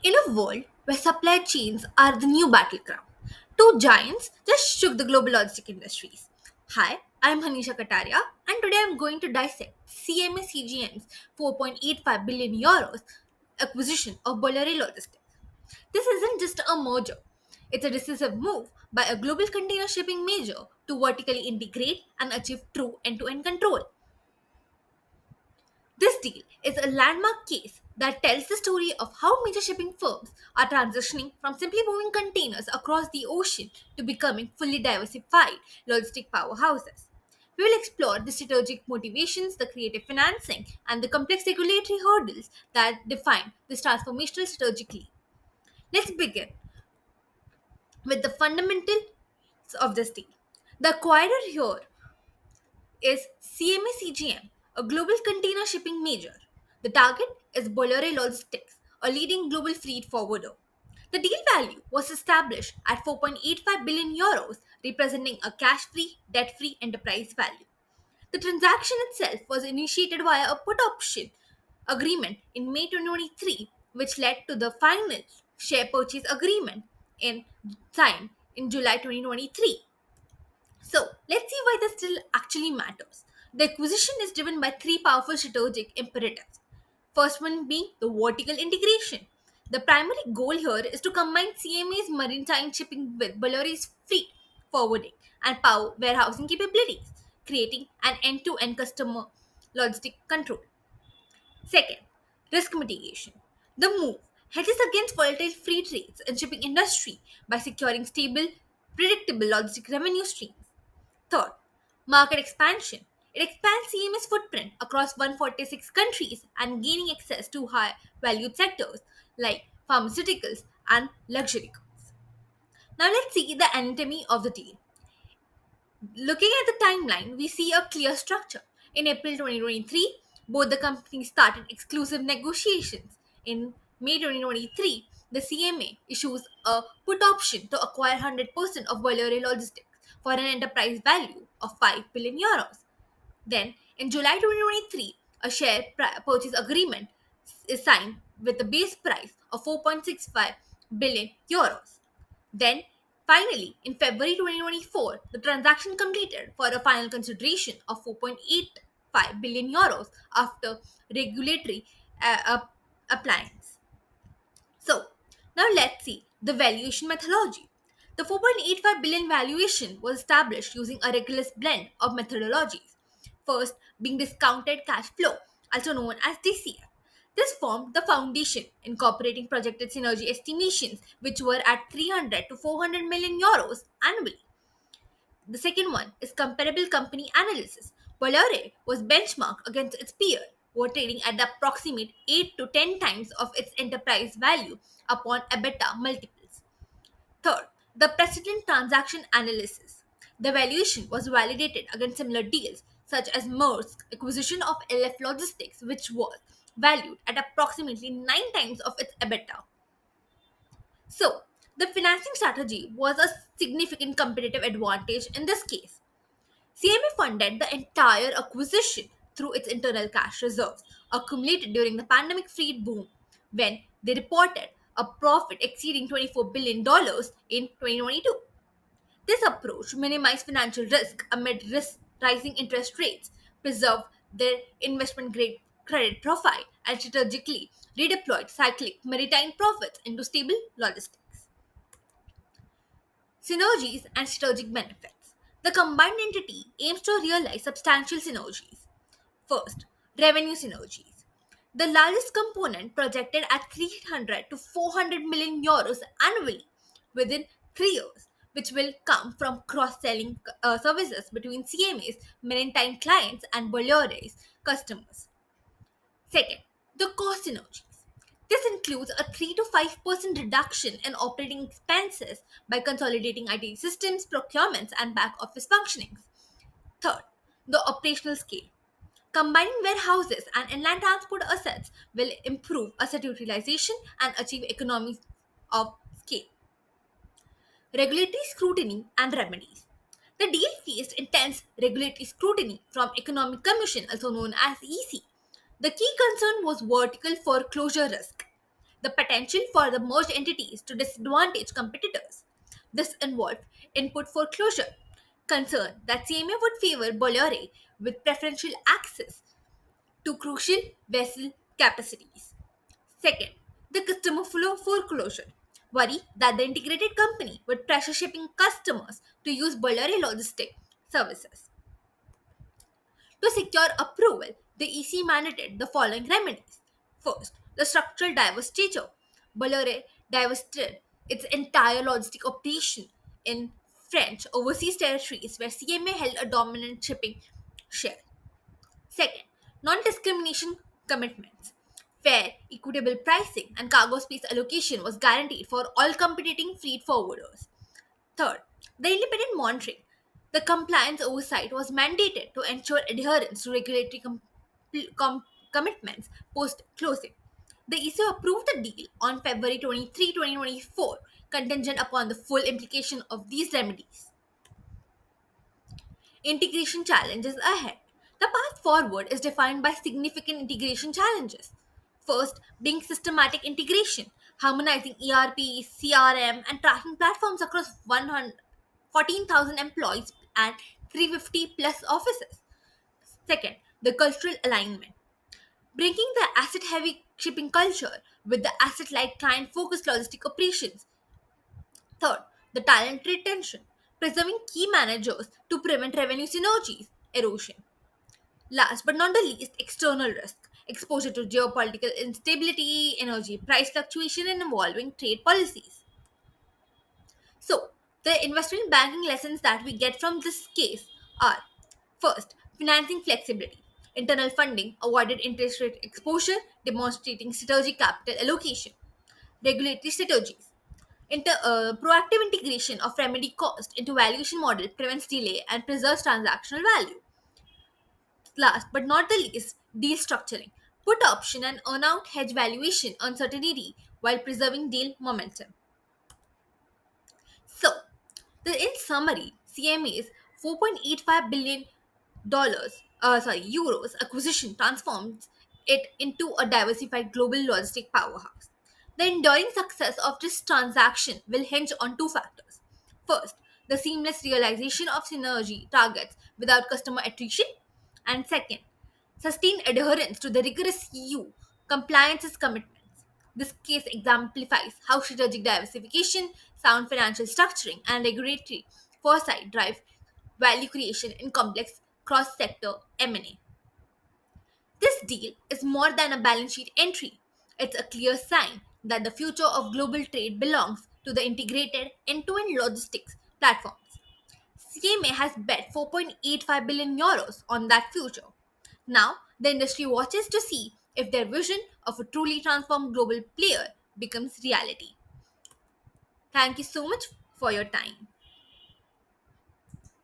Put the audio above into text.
In a world where supply chains are the new battleground, two giants just shook the global logistic industries. Hi, I'm Hanisha Kataria, and today I'm going to dissect CMA CGM's 4.85 billion euros acquisition of Bolloré Logistics. This isn't just a merger, it's a decisive move by a global container shipping major to vertically integrate and achieve true end to end control. This deal is a landmark case that tells the story of how major shipping firms are transitioning from simply moving containers across the ocean to becoming fully diversified logistic powerhouses. We will explore the strategic motivations, the creative financing, and the complex regulatory hurdles that define this transformational strategically. Let's begin with the fundamentals of this deal. The acquirer here is CMA CGM, a global container shipping major. The target is Bolloré Logistics, a leading global freight forwarder. The deal value was established at 4.85 billion euros, representing a cash-free, debt-free enterprise value. The transaction itself was initiated via a put option agreement in May 2023, which led to the final share purchase agreement in signed in July 2023. So let's see why this still actually matters. The acquisition is driven by three powerful strategic imperatives. First one being the vertical integration. The primary goal here is to combine CMA's maritime shipping with Bolloré's freight forwarding and power warehousing capabilities, creating an end-to-end customer logistic control. Second, risk mitigation. The move hedges against volatile freight rates and shipping industry by securing stable, predictable logistic revenue streams. Third, market expansion. It expands CMS footprint across 146 countries and gaining access to high valued sectors like pharmaceuticals and luxury goods. Now let's see the anatomy of the deal. Looking at the timeline, we see a clear structure. In April 2023, both the companies started exclusive negotiations. In May 2023, the CMA issues a put option to acquire 100% of Bolloré Logistics for an enterprise value of 5 billion euros. Then, in July 2023, a share purchase agreement is signed with a base price of 4.65 billion euros. Then, finally, in February 2024, the transaction completed for a final consideration of 4.85 billion euros after regulatory appliance. So, now let's see the valuation methodology. The 4.85 billion valuation was established using a rigorous blend of methodologies. First, being discounted cash flow, also known as DCF. This formed the foundation, incorporating projected synergy estimations, which were at 300 to 400 million euros annually. The second one is comparable company analysis. Bolloré was benchmarked against its peer, who were trading at the approximate 8 to 10 times of its enterprise value upon EBITDA multiples. Third, the precedent transaction analysis. The valuation was validated against similar deals, such as Maersk's acquisition of LF Logistics, which was valued at approximately 9 times of its EBITDA. So, the financing strategy was a significant competitive advantage in this case. CMA funded the entire acquisition through its internal cash reserves accumulated during the pandemic freight boom when they reported a profit exceeding $24 billion in 2022. This approach minimized financial risk amid rising interest rates, preserved their investment grade credit profile, and strategically redeployed cyclic maritime profits into stable logistics. Synergies and strategic benefits. The combined entity aims to realize substantial synergies. First, revenue synergies. The largest component projected at 300 to 400 million euros annually within 3 years, which will come from cross-selling services between CMA's maritime clients and Bolloré's customers. Second, the cost synergies. This includes a 3 to 5% reduction in operating expenses by consolidating IT systems, procurements, and back office functionings. Third, the operational scale. Combining warehouses and inland transport assets will improve asset utilization and achieve economies of scale. Regulatory scrutiny and remedies. The deal faced intense regulatory scrutiny from Economic Commission, also known as EC. The key concern was vertical foreclosure risk. the potential for the merged entities to disadvantage competitors. This involved input foreclosure, concern that CMA would favor Bolloré with preferential access to crucial vessel capacities. Second, the customer flow foreclosure. Worry that the integrated company would pressure shipping customers to use Bolloré logistic services. To secure approval, the EC mandated the following remedies. First, the structural divestiture. Bolloré divested its entire logistic operation in French overseas territories where CMA held a dominant shipping share. Second, non discrimination commitments. Fair, equitable pricing and cargo space allocation was guaranteed for all competing freight forwarders. Third, the independent monitoring. The compliance oversight was mandated to ensure adherence to regulatory commitments post closing. The ECO approved the deal on February 23, 2024, contingent upon the full implication of these remedies. Integration challenges ahead. The path forward is defined by significant integration challenges. First, being systematic integration, harmonizing ERP, CRM, and tracking platforms across 14,000 employees and 350 plus offices. Second, the cultural alignment, bringing the asset heavy shipping culture with the asset light client focused logistic operations. Third, the talent retention, preserving key managers to prevent revenue synergies erosion. Last but not the least, external risk, exposure to geopolitical instability, energy price fluctuation, and evolving trade policies. So, the investment banking lessons that we get from this case are first, financing flexibility, internal funding, avoided interest rate exposure, demonstrating strategic capital allocation, regulatory strategies. Proactive integration of remedy cost into valuation model prevents delay and preserves transactional value. Last but not the least, deal structuring. Put option and earn out hedge valuation uncertainty while preserving deal momentum. So, in summary, CMA's $4.85 billion euros acquisition transforms it into a diversified global logistic powerhouse. The enduring success of this transaction will hinge on two factors. First, the seamless realization of synergy targets without customer attrition, and second, sustained adherence to the rigorous EU compliances commitments. This case exemplifies how strategic diversification, sound financial structuring, and regulatory foresight drive value creation in complex cross-sector M&A. This deal is more than a balance sheet entry. It's a clear sign that the future of global trade belongs to the integrated end-to-end logistics platforms. CMA has bet 4.85 billion euros on that future. Now, the industry watches to see if their vision of a truly transformed global player becomes reality. Thank you so much for your time.